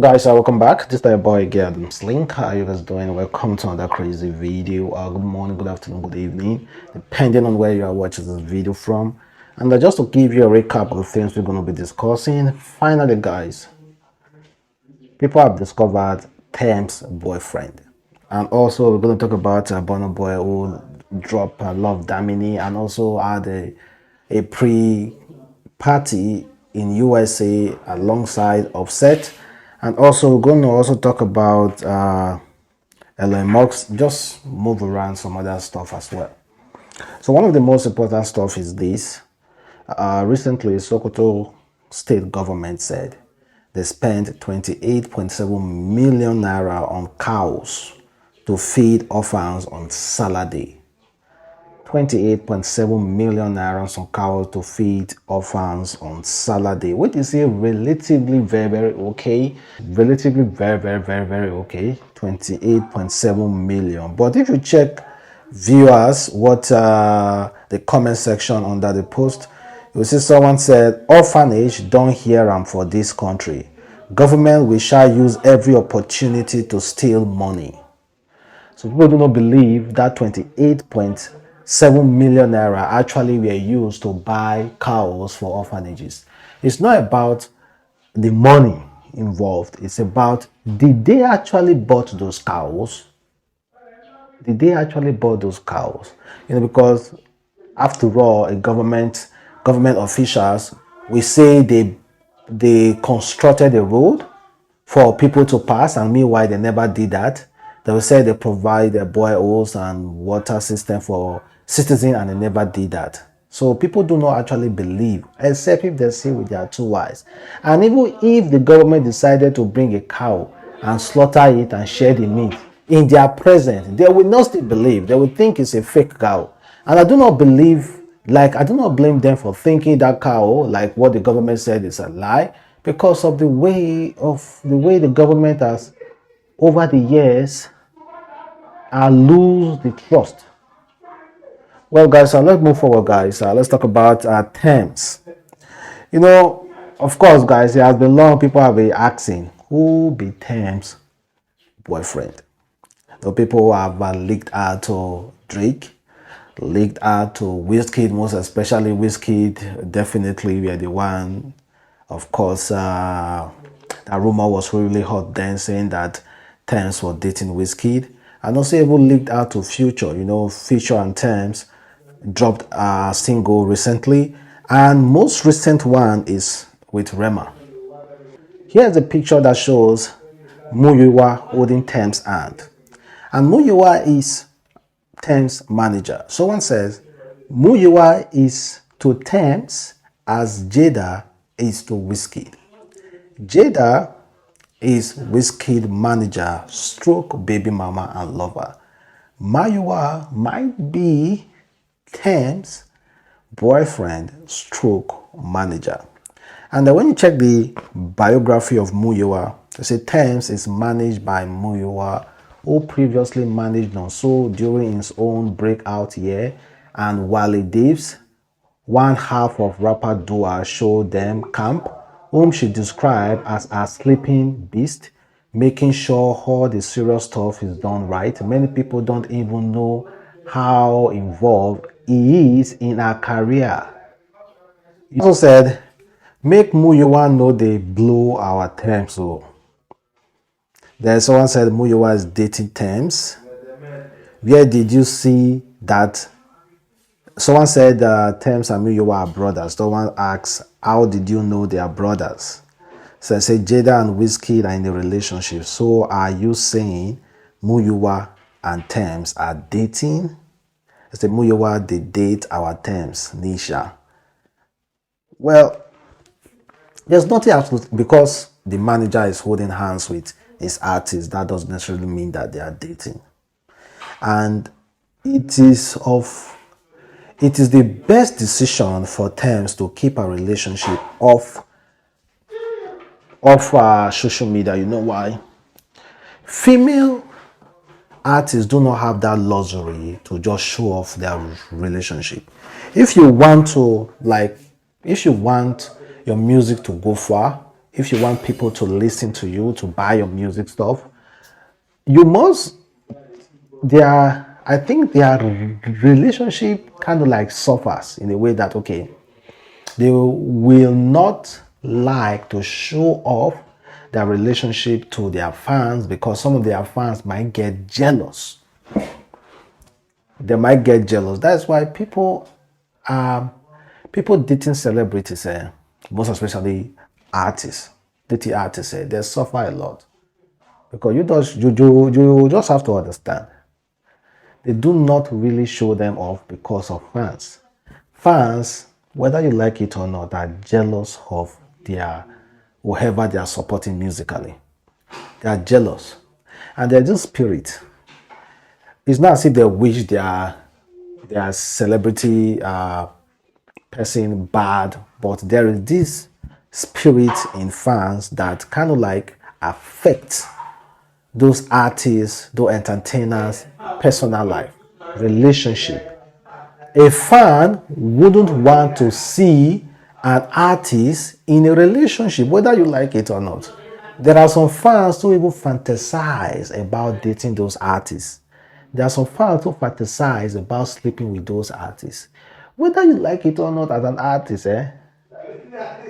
Guys, welcome back. This is your boy again, Slink. How are you guys doing? Welcome to another crazy video. Good morning, good afternoon, good evening, depending on where you are watching this video from. And just to give you a recap of the things we're going to be discussing, finally, guys, people have discovered Tems Boyfriend. And also, we're going to talk about Burna Boy who dropped Love Damini and also had a pre-party in USA alongside Offset. And also, we're going to also talk about Elon Musk, just move around some other stuff as well. So one of the most important stuff is this. Recently, Sokoto state government said they spent 28.7 million naira on cows to feed orphans on Saturday. 28.7 million naira on some cows to feed orphans on Saturday, which is a relatively very okay. Relatively very okay. 28.7 million. But if you check viewers, what the comment section under the post, you see someone said, orphanage don't hear them for this country. Government we shall use every opportunity to steal money. So people do not believe that 28.7 million naira actually were used to buy cows for orphanages. It's not about the money involved. It's about, did they actually bought those cows? Did they actually bought those cows? Because after all, a government officials, we say they constructed a road for people to pass, and meanwhile they never did that. They will say they provide boreholes and water system for citizens, and they never did that. So people do not actually believe, except if they see with their two eyes. And even if the government decided to bring a cow and slaughter it and share the meat in their presence, they will not still believe. They will think it's a fake cow. And I do not believe, I do not blame them for thinking that cow, like what the government said, is a lie, because of the way the government has over the years lose the trust. Well, guys, let's move forward, guys. Let's talk about Tems. Of course, guys, it has been long. People have been asking, who be Tems Boyfriend? The people who have leaked out to Drake, leaked out to Wizkid, most especially Wizkid. Definitely, we are the one. Of course, that rumor was really hot then, saying that Tems was dating Wizkid. And also even leaked out to Future. Future and Tems dropped a single recently. And most recent one is with Rema. Here's a picture that shows Muyiwa holding Tems' hand. And Muyiwa is Tems' manager. Someone says Muyiwa is to Tems as Jada is to Wizkid. Jada is Wizkid manager, stroke baby mama and lover. Muyiwa might be Tems boyfriend, stroke manager. And then when you check the biography of Muyiwa, they say Tems is managed by Muyiwa, who previously managed Nonso during his own breakout year, and Wale Daves, one half of rapper Dua Show Them Camp, whom she described as a sleeping beast, making sure all the serious stuff is done right. Many people don't even know how involved he is in her career. He also said, make Muyiwa know they blow our Tems. So then someone said Muyiwa is dating Tems. Where did you see that? Someone said Tems and Muyiwa are brothers. Someone asks, how did you know they are brothers? So I say Jada and Wizkid are in a relationship. So are you saying Muyiwa and Tems are dating? I say Muyiwa, they date our Tems, Nisha. Well, there's nothing absolute, because the manager is holding hands with his artist. That doesn't necessarily mean that they are dating. And it is the best decision for Tems to keep a relationship off social media. You know why? Female artists do not have that luxury to just show off their relationship. If you want your music to go far, if you want people to listen to you, to buy your music stuff, you must, their, I think their relationship kind of like suffers in a way that, okay, they will not like to show off their relationship to their fans because some of their fans might get jealous. They might get jealous. That's why people dating celebrities, most especially artists, dating artists, they suffer a lot because you just have to understand they do not really show them off because of fans. Fans, whether you like it or not, are jealous of their whoever they are supporting musically. They are jealous, and they're just spirit. It's not as if they wish their celebrity person bad, but there is this spirit in fans that kind of like affect those artists, those entertainers, personal life, relationship. A fan wouldn't want to see an artist in a relationship, whether you like it or not. There are some fans who even fantasize about dating those artists. There are some fans who fantasize about sleeping with those artists. Whether you like it or not as an artist,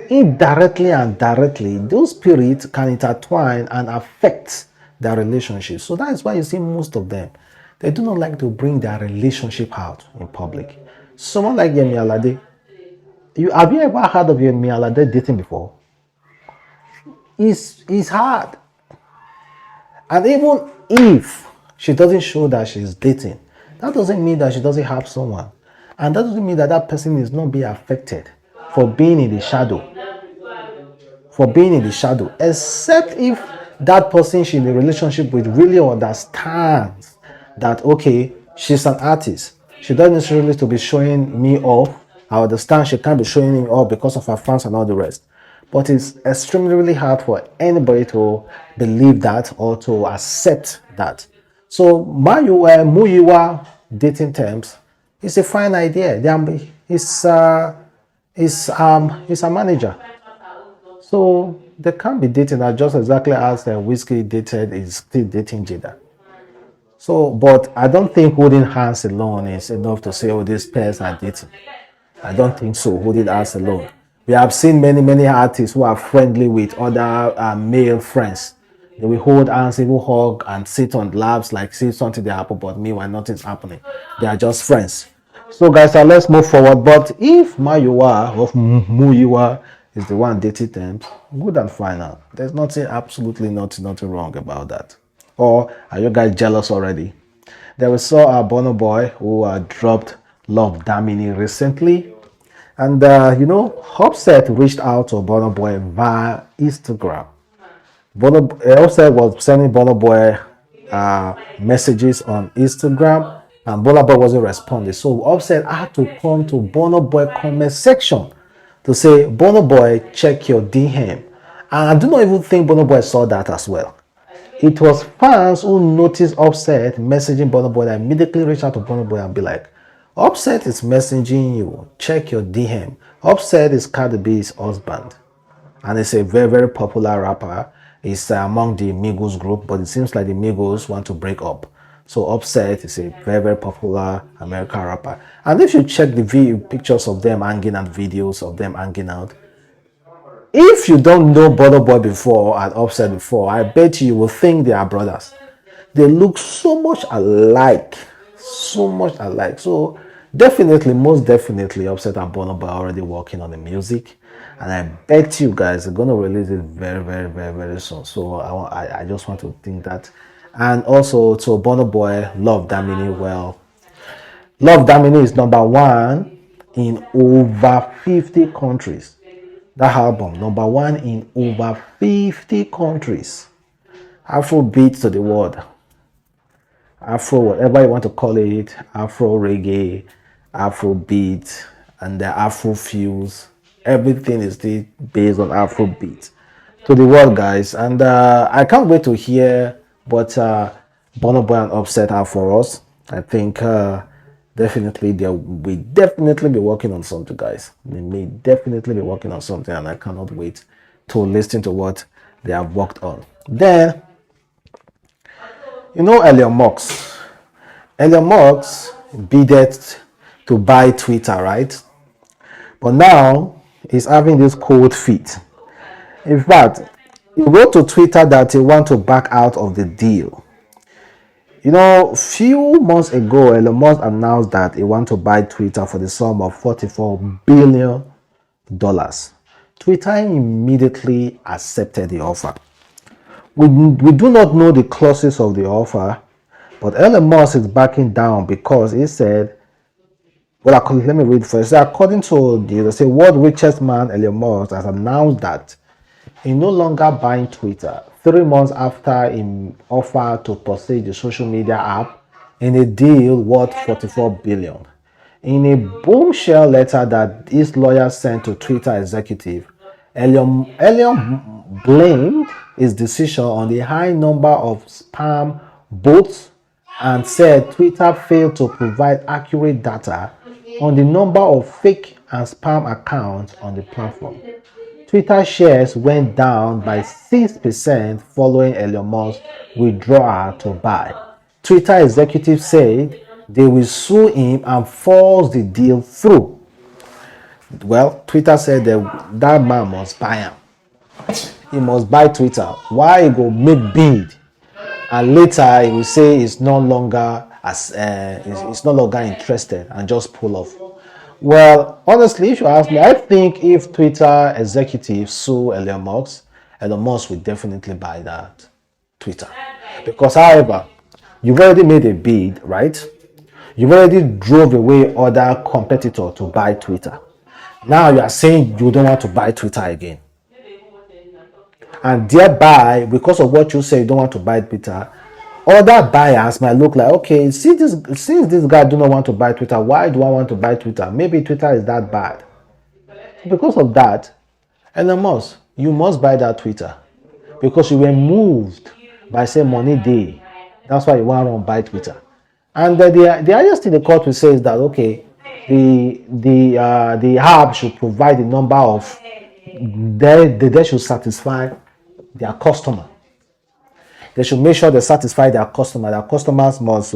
indirectly and directly, those spirits can intertwine and affect their relationship. So that is why you see most of them, they do not like to bring their relationship out in public. Someone like Yemi Alade, have you ever heard of Yemi Alade dating before? It's hard. And even if she doesn't show that she's dating, that doesn't mean that she doesn't have someone. And that doesn't mean that that person is not being affected for being in the shadow. For being in the shadow. Except if that person she's in a relationship with really understands that, okay, she's an artist. She doesn't necessarily need to be showing me off. I understand she can't be showing me off because of her fans and all the rest. But it's extremely really hard for anybody to believe that or to accept that. So Muyiwa dating terms is a fine idea. He's a manager. So they can't be dating that just exactly as Whiskey dated is still dating Jada. So, but I don't think holding hands alone is enough to say, oh, these pairs are dating. I don't think so, holding hands alone. We have seen many artists who are friendly with other male friends. They will hold hands, even hug and sit on laps like see something they happen, but meanwhile nothing's happening. They are just friends. So guys, let's move forward. But if Mayuwa of Muyiwa is the one dating them, good and fine. There's nothing, absolutely nothing wrong about that. Or are you guys jealous already? There we saw a Burna Boy who dropped Love Damini recently. And Offset reached out to Burna Boy via Instagram. Offset was sending Burna Boy messages on Instagram, and Burna Boy wasn't responding. So Offset had to come to Burna Boy comment section to say, Burna Boy, check your DM. And I do not even think Burna Boy saw that as well. It was fans who noticed Offset messaging Burna Boy that immediately reached out to Burna Boy and be like, Offset is messaging you. Check your DM. Offset is Cardi B's husband. And it's a very popular rapper. It's among the Migos group, but it seems like the Migos want to break up. So Offset is a very popular American rapper. And if you check the pictures of them hanging out, videos of them hanging out, if you don't know Burna Boy before and Offset before, I bet you will think they are brothers. They look so much alike. So much alike. So definitely, most definitely, Offset and Burna Boy are already working on the music. And I bet you guys are going to release it very soon. So I just want to think that. And also to Burna Boy, Love Damini. Well, Love Damini is number one in over 50 countries. That album, number one in over 50 countries. Afrobeat to the world. Afro, whatever you want to call it, Afro reggae, Afrobeat, and the Afro fuse. Everything is still based on Afrobeat to the world, guys. And I can't wait to hear what Burna Boy and Offset have for us. I think definitely they will definitely be working on something, guys. They may definitely be working on something, and I cannot wait to listen to what they have worked on. Then, Elon Musk. Elon Musk bidded to buy Twitter, right? But now he's having this cold feet. In fact, he wrote to Twitter that he wants to back out of the deal. Few months ago, Elon Musk announced that he wants to buy Twitter for the sum of $44 billion. Twitter immediately accepted the offer. We do not know the clauses of the offer, but Elon Musk is backing down because he said, well, let me read first. According to the world richest man, Elon Musk has announced that he no longer buying Twitter 3 months after he offered to purchase the social media app in a deal worth $44 billion. In a bombshell letter that his lawyer sent to Twitter executive, Elon blamed his decision on the high number of spam bots and said Twitter failed to provide accurate data on the number of fake and spam accounts on the platform. Twitter shares went down by 6% following Elon Musk's withdrawal to buy. Twitter executives said they will sue him and force the deal through. Well, Twitter said that man must buy him. He must buy Twitter. Why he go make bid, and later he will say he's no longer interested and just pull off. Well, honestly, if you ask me, I think if Twitter executives sue Elon Musk will definitely buy that Twitter. Because, however, you've already made a bid, right? You've already drove away other competitors to buy Twitter. Now you are saying you don't want to buy Twitter again. And thereby, because of what you say you don't want to buy Twitter, other buyers might look like, okay, since this guy do not want to buy Twitter, why do I want to buy Twitter? Maybe Twitter is that bad. Because of that, Elon Musk, you must buy that Twitter. Because you were moved by, say, money day. That's why you want to buy Twitter. And the highest thing the court will say is that, okay, the app should provide the number of, they should satisfy their customer. They should make sure they satisfy their customer. Their customers must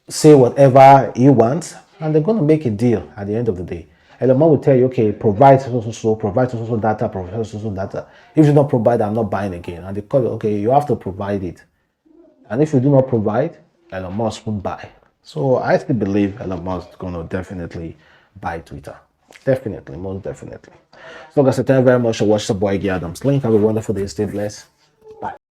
say whatever he wants, and they're going to make a deal at the end of the day. Elon Musk will tell you, okay, provide provide data, provide data. If you don't provide, I'm not buying again. And they call you, okay, you have to provide it. And if you do not provide, Elon Musk won't buy. So I still believe Elon Musk is going to definitely buy Twitter. Definitely, most definitely. So guys, thank you very much for watching the boy Adams Link. Have a wonderful day. Stay blessed.